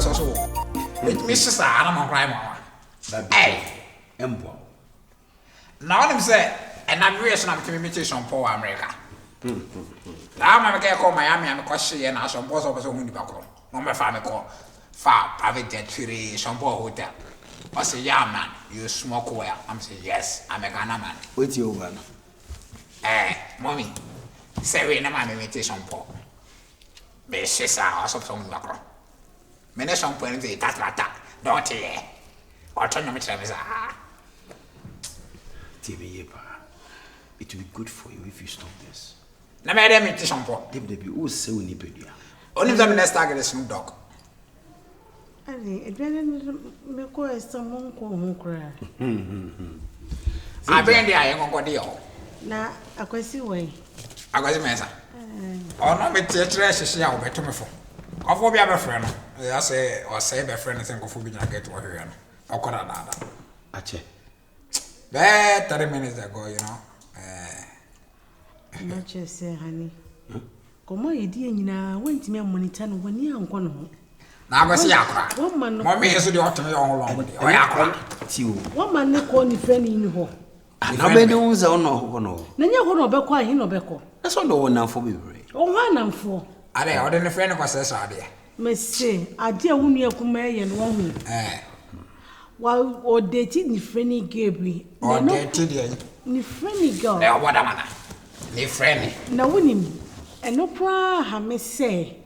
so so. It misses I'm crime. Hey, Embo. Now them say, and I'm reason I'm to imitation for America. Now I'm going to call Miami and Koshi and I some boss of us who need back. No, my family call far private jet to the Shampoo Hotel. I say, yeah, man, you smoke well. I'm saying, yes, I'm a Ghana man. What's your one? Mommy, say we never imitation for. Be sister or something back. Many some point that, don't you? Or turn your meter. TV, it will be good for you if you stop this. Na me dem imitation for. Debbie, who say we need pedia? Only the next target is Snoop Dogg. I me ko someone ko hu kra. I been there I go deal. Na akwasi we. Akwasi Mansa. Oh no me tetre hye a wo beto me fo. Ofo bia be frɛ no. I say or say be frɛ no say nkofo bi nya get wo hwe no. Okoda dada. Ache. Be 30 minutes ago, you know. Na che say honey. Komo yedi nyina wantimi amonitor no wani anko no ho. Na go say akra. Mommy yeso de otome yo long de. O yakra. Tiwo. One man ne ko ni friend ni ho. Na be de unza ono no. Na nya ho no obekọ ahi no obekọ. That's all no na for bebre. O ho anamfo. Ade o de ne friend ko say so ade. Me say ade a wunu akuma ye no hu. Wa o date ni friend Gabriel. O date de. Ni friend girl. Le o boda mana. Ni friend. Na wonim. Eno pra ha me say.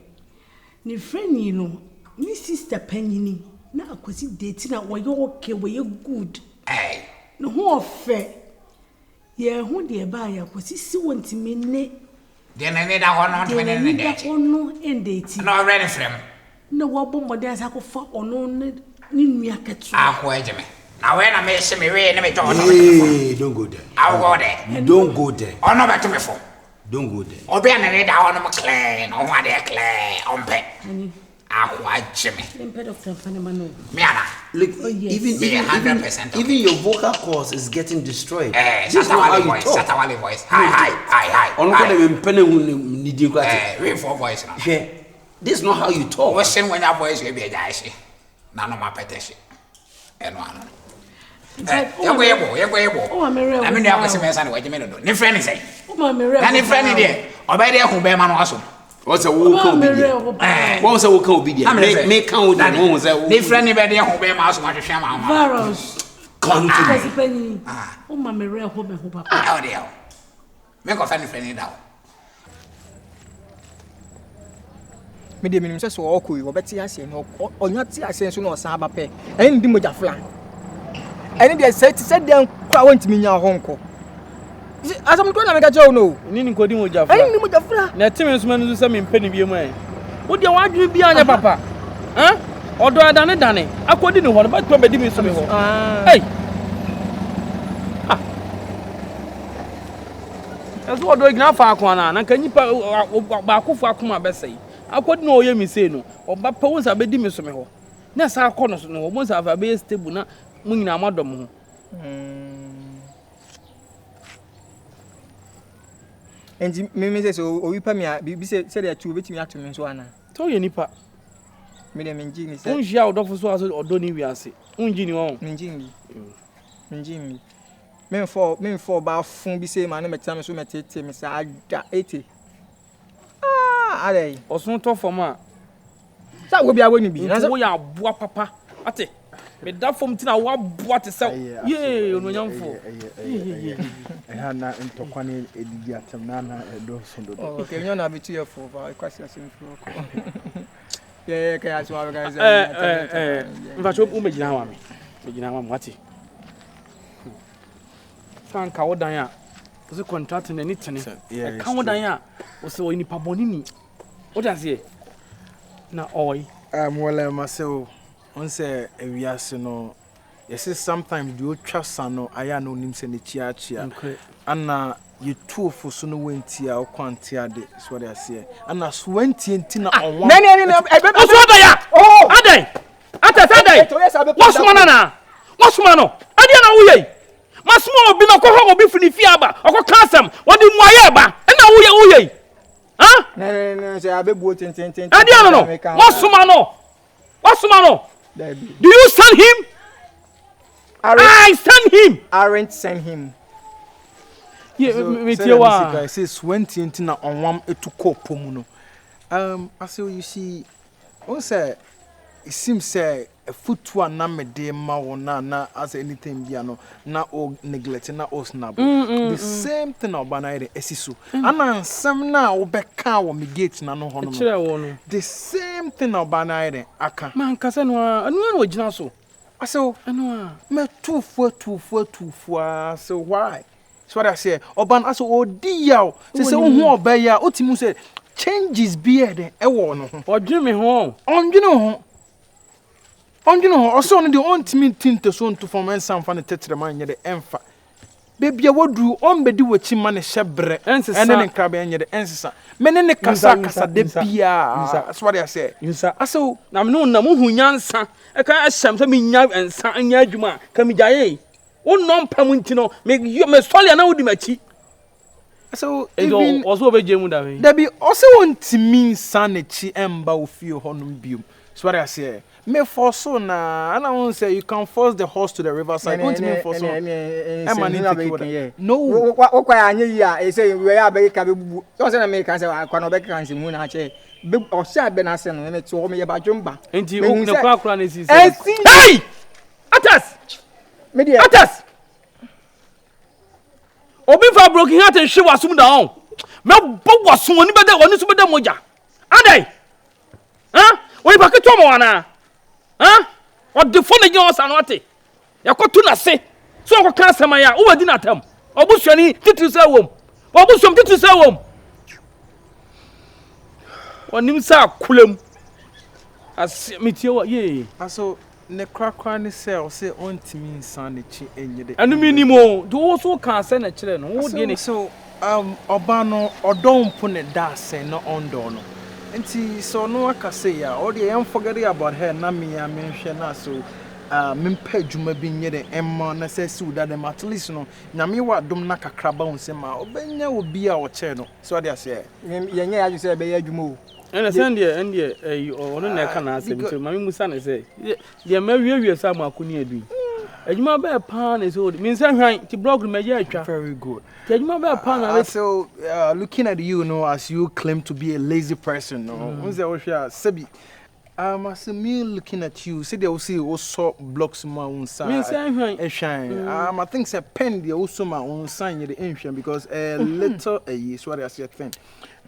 Ni friend ni no. Ni sister panyini na akwasi date na wo ye okay wo ye good no ho ofe ye hu de ba ya akwasi si wontimi ne de na ne da ho no ntimi ne de ono endeti na already frem na wo bo mode asa ko fa ono ne nua ketu akọ ejeme na we na me se me we ne me jo no hey don't go there. I'll go there. Don't go there. Ono beto me fo. Don't go there. Obi na ne da ho no clean o wa de clean ompe Look, even your vocal cords is getting destroyed. This is not how you talk. Voice. Hi. On voice now. This is not how you talk. What's when your voice will be a dash? None of my petition. And one. Oh, I'm a I mean, I was a mess anyway. You mean, no friend is saying. Oh, I'm a friend there. Or by there who bear man also. What's a walk obedient? What's a walk obedient? Make count that one was a different anybody who bear mouse want to share my virus. Come to penny. Oh, my real home and hope. Oh, dear. Make a funny friend down. Medium says, or could you bet yes, or not see a sense of Saba pay, and Dimoja flan. And they said them, crowd to me your home. As I'm going to make a joke, no. Nini kodi mo jafra. Ai ni mo jafra. Na timi nso manu se me mpani bi mu e. Wo de wadwe bi anya papa. Odo adane dane. Akodi ni ho no ba to be di mi so me ho. Hey. Eso odo igna fa akon na kan nipa ba akofo akoma besai. Akodi na oye mi sei no. Oba pa wonsa be di mi so me ho. Na sa akọ no ho wonsa fa be stable na mu nyina amadom ho. And me say so o wipa me bi say dey two betimi ato me so ana to ye nipa me dem ngi ni say unjia odofo so aso odo ni wiase unji ni won ngi mi me for ba fun bi say ma na meta me so metete me say ada 80 alai osun to form a sa wo bi awo ni bi na wo ya aboa papa ate me da fom tina wo aboa te say ye ononyamfo na ntokwane edidi atem na edo so do okay you na be too your for ba kwasi asim fro yeah kaya so organize mfa cho umegina ha me megina ha wate fanka wo dan a wo se contract na ni tene e kan wo dan a wo se wo ni paboni ni wo da se na oi wala maseo on say ewiase no yes sometimes do trust no aya no nim se ne chiachia ana you two for so no wenti a kwante ade so they say ana so wenti enti na onwa ne so da ya oh adai atata wasuma no ade na wo yei masuma obi na ko ho obi fini fiaba okọ kansam wodi muaye ba na wo yei ne say abebuo tenten ade no wasuma What's Mano? Do you send him? I send him. Aren't send him. Yeah, me tell you. I say 20 na on one to cope muno. I say you see, say it seems say a foot to na me de ma na as anything biano na o neglect na o snap. The same thing obana esisu. Ana some na obeka wo me gate na no hono. The same thing obana aka. Man kasa no anu no gina so. I say anu me two four so why? So what I say oban aso odi yaw say wo ho obaya otimu say changes beard e wo no ho. Odwene me ho. Ondwene ho oso no de ontimi tinte so nto from ensan fa ne tetere man nye de emfa. Bebia woduru ombedi wachi ma ne hyebre ene ne nkrabe enye de ensesa. Mene ne kasa de bia. So what I say. Aso na me no na mu hu nyansa e kan ahyam se me nya ensa anya adwuma ka me jaye. Wo no mpam ntino me sole na wodi machi. So even also obeje mu da we. There be also ontimi insanity emba ofio honum biom. So what I say. Me force so na and I won't say you can force the horse to the riverside. Ontimi force so. No. What kwa anye ya e say we ya be ka be bubu. So say na me kan say kwa no be kan say mu na che. Be o sha be na say no me to o me ye ba dwomba. Enti o ne kwa kura na si. Hey! Atas. Media. Atas. Obi fa broken heart and she wasum down. Me bo wasum oni bede oni so bede moja. Adai. Huh? We ba keto mo wana. Huh? What the phone again was anote. Yakotu na se. So ko kan sama ya, wo wadi na tam. Obusuani titu se wom. Obusuam titu se wom. Onim sa kulem. As metie wa ye. Aso ne krakra ne say ontimi insanity enye de. Anu minimo, do so kan se na kire no. Wo de ne. So oba no odompo ne da se no ondo no. Nti so no aka say ya, all the am forget about her na me ya menhwe na so mempa adwuma bi nye de emma na say si uda dem at least no nyame wa dom na kakra ba hu se ma obenya obi a wo che no so dey say ye nye ya say be ya adwuma o. And Sunday, ono na ka na asem so mami musa na say de ma wiawie sa ma akoni adu adwuma ba pa na so me nsa hwan ti blog me ya atwa very good. adwuma ba pa na so looking at you know as you claim to be a lazy person no unze wo hwa sabi as me looking at you say they will see also blocks ma unsa me nsa hwan e hwan I think say pen they also ma unsa ye the enhwan because a little is what I say thing.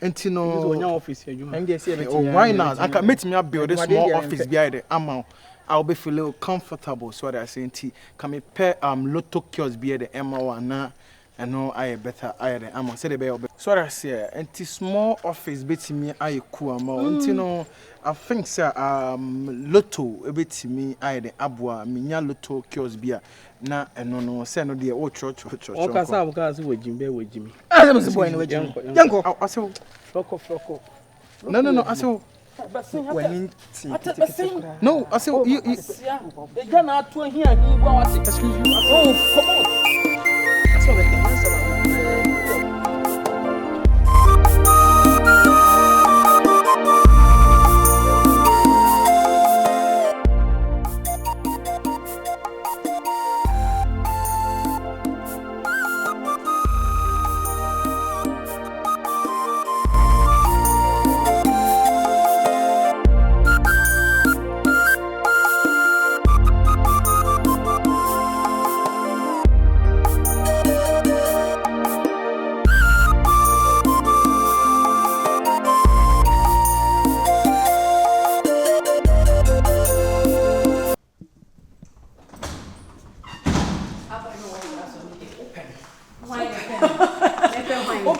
Enti no onya office adwuma And they say why not? I can make me build a small office behind the amount. I'll be feel comfortable. So what I say, can me pair lotto kiosks behind the amount na and no I better I the amount. Say the bear. So what I say, enti small office bit me I cool amount. Enti no I think say lotto a bit me I the abwa minya lotto kiosks behind. Na no say no dey o church. O ka sa buka so wajimbe wajimi. I am boy no wajimi. Yanko. I say Floko. No, I say when no, I say you they gonna to here he go what excuse you. Oh, come on. That's what the Mansa.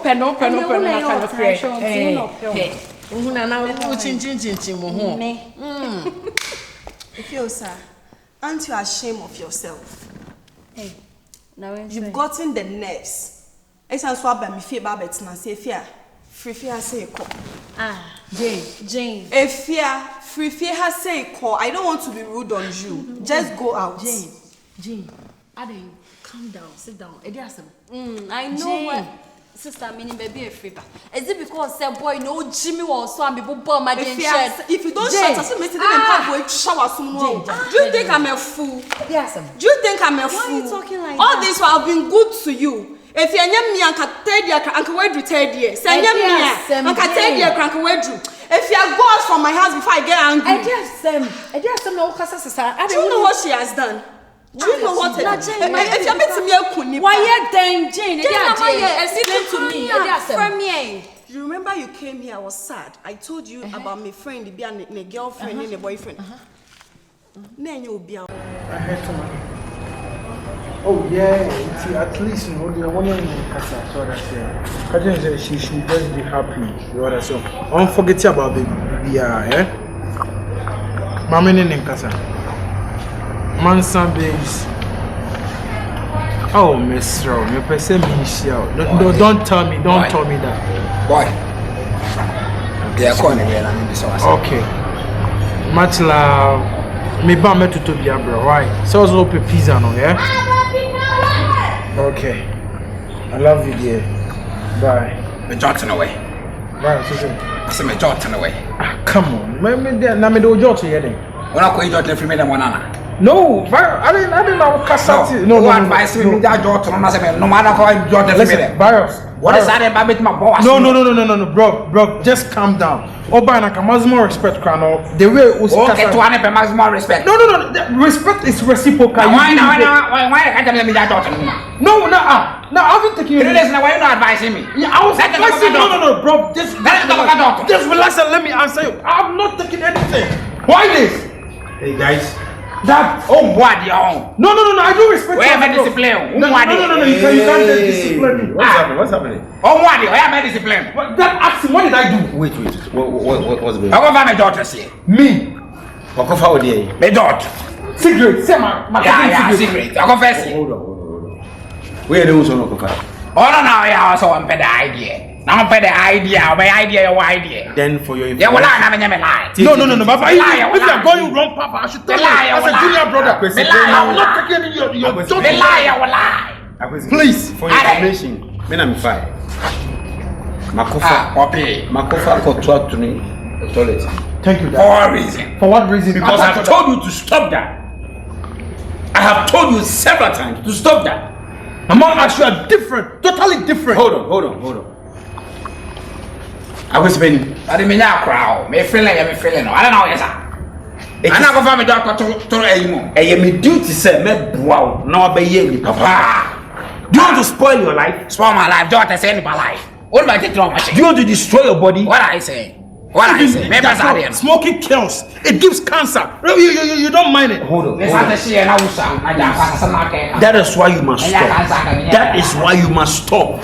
Open na kind of fresh. Una na chin mo ho. If you sir, aren't you ashamed of yourself? Hey, now you've gotten the nerves. It's an swab by me fear babets na say fear. Free fear say call. Jane. If fear, free fear has say call. I don't want to be rude on you. Just go out. Jane. Ade, calm down, sit down. I know what. Sister, meaning baby a free. Is it because that boy no Jimmy was so I'm bomb my If you don't shut us, Mr. Boy shower soon. Do you think I'm a fool? Yes. Do you think I'm a fool? Why are you talking like all that? This while I've been good to you. If you are me and third year, Uncle Wedru third year. Say me and third year, Uncle Wedru. If you are gone from my house before I get angry. I dare some no sister. Do you know what she has done? Do you know what it is? If you meet me, I couldn't. Why you then, Jane? Explain to me. You remember you came here, I was sad. I told you about my friend, the girlfriend and the boyfriend. Then you'll be out. I heard too. Oh yeah, see, at least you know the one in Casa, so that's it. Kajen said she should just be happy. You know so. Don't forget about the eh? Mama in Casa. Mansa babes. Oh, Miss Rowe, you person me shout. Don't tell me that. Boy. They are calling me and I'm in this house. Okay. Much love. Me ba me to be bro. Why? So also open pizza no, yeah? Okay. I love you, dear. Bye. Me Johnson away. Bye, sister. I said me Johnson away. Ah, come on. Me do Johnson here then. When I call you Johnson free me them one anna. No, I didn't know Cassati. No. Advice me that Johnson no matter how I Johnson free me them. Bios. What is that about with my boss? No, bro, just calm down. Oba na maximum respect krano. The way we okay, to one maximum respect. No. Respect is reciprocal. Why can't tell me that Johnson? No, I haven't taken you. Why you not advising me? Yeah, I was advising. No, bro. Just relax and let me answer you. I have not taken anything. Why this? Hey guys. That what your own? No, I do respect. We have a discipline. No, you can't discipline me. What's happening? Oh, what you have a discipline? That action, what did I do? Wait. What's going on? I go find my daughter here. Me. What go for there? My daughter. Cigarette. Say my cigarette. I go first. Hold on. Where are those on the cover? Oh no, I also want the idea. Now I'm the idea. My idea. Then for your yeah, well, I never lie. No, Papa. If you are going wrong, Papa, I should tell you. As a junior brother, I will not take any your the lie. Please, for your information, I'm fine. Makofa got to to me the toilet. Thank you, Dad. For what reason? For what reason? Because I've told you to stop that. I have told you several times to stop that. Mama, actually are different, totally different. Hold on. I was been. I didn't mean that crowd. Me feeling. I don't know, yes, sir. I'm not going to find my doctor to anymore. I am a duty, sir. Me wow. Now I be Papa. Do you want to spoil your life? Spoil my life. Daughter say my life. What am I taking on my shit? Do you want to destroy your body? What I say? Smoking kills. It gives cancer. You don't mind it. Hold on. That is why you must stop. That is why you must stop.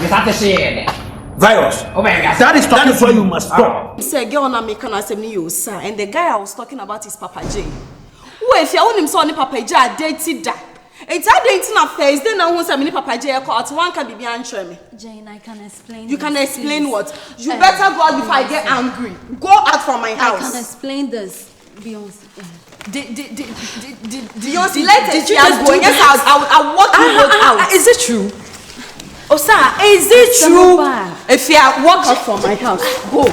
Virus. That is why you must stop. Say girl na me can say me you sir, and the guy I was talking about is Papa J. Who if you want him so ni Papa J a dated that. It's a dating affairs. Then now who say me Papa J call out one can be answer me. Jane, I can explain. You can explain what? You better go out before I get angry. Go out from my house. I can explain this. Beyonce. Beyonce, let it go. Yes, I'll walk you out. Is it true? Oh, sir, is it true? If you walk out from my house, go.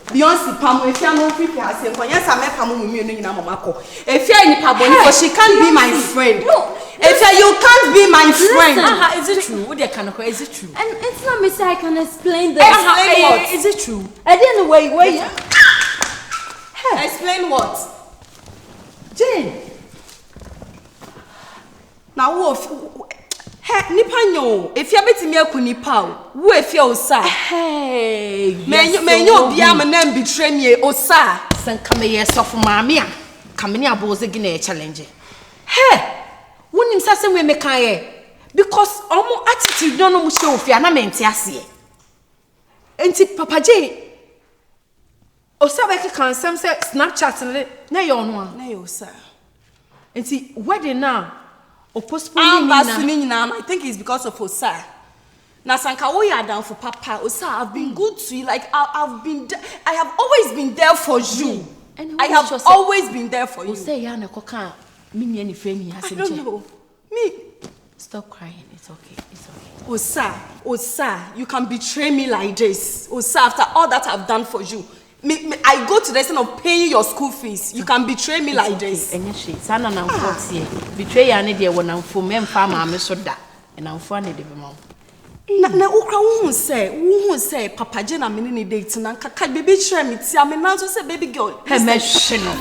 Beyonce, Pam, if you are not free, yes, I met Pam, if you are in Paboni, she can't be my friend. No. If you can't be my friend. Is it true? Is it true? And it's not me say I can explain this. Explain what? Is it true? I didn't wait. Explain what? Jane. Now, nipa if you bet me akunipa wo efia osa menyo bia me na betray me osa sanka me yesof maame a kamene aboze gi na challenge wonim sase we meka ye because omo attitude no mo show ofia na mente ase enti Papa J osa we kan sam say Snapchat na ye ono a na ye osa enti wedding now I think it's because of Osa. Now, Sanka, we are down for Papa. Osa, I've been good to you. Like I have always been there for you. I have always been there for you. Say, Yana Koka, me any friend he has. I don't know. Me. Stop crying. It's okay. It's okay. Oh sir, you can betray me like this. Oh sir, after all that I've done for you, I go to the extent of paying your school fees. You can betray me like this. And she, son and I'm 40. Betray your idea when I'm for men farmer, I'm so that. And I'm funny, the mom. Na ukra who say Papa Jane and me date na kaka baby share me. I mean now to say baby girl. Hey, Meshino.